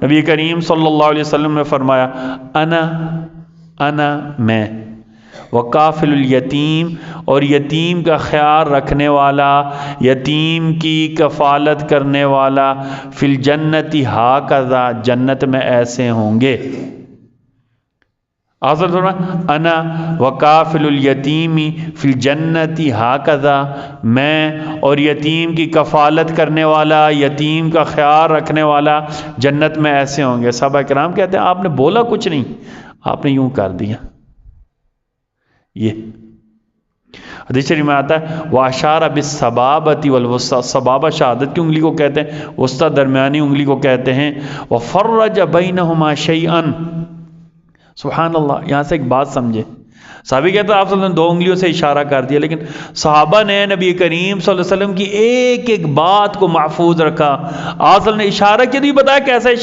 نبی کریم صلی اللہ علیہ وسلم نے فرمایا انا میں، وکافل الیتیم، اور یتیم کا خیال رکھنے والا، یتیم کی کفالت کرنے والا، فی الجنت ہاکذا، جنت میں ایسے ہوں گے۔ انا وکافل الیتیم فی الجنت ہاکذا، میں اور یتیم کی کفالت کرنے والا، یتیم کا خیال رکھنے والا جنت میں ایسے ہوں گے۔ صحابہ کرام کہتے ہیں آپ نے بولا کچھ نہیں، آپ نے یوں کر دیا۔ یہ حدیث شریف میں آتا ہے واشار بالسبابۃ والوسطی، سبابہ شہادت کی انگلی کو کہتے ہیں، وسطی درمیانی انگلی کو کہتے ہیں، وفرج بینہما شیئا، سبحان اللہ۔ یہاں سے ایک بات سمجھے، صحابی کہتے ہیں آپ صلی اللہ علیہ وسلم دو انگلیوں سے اشارہ کر دیا، لیکن صحابہ نے نبی کریم صلی اللہ علیہ وسلم کی ایک ایک بات کو محفوظ رکھا۔ آپ صلی اللہ علیہ وسلم نے اشارہ کیا نہیں بتایا کیسا اشارہ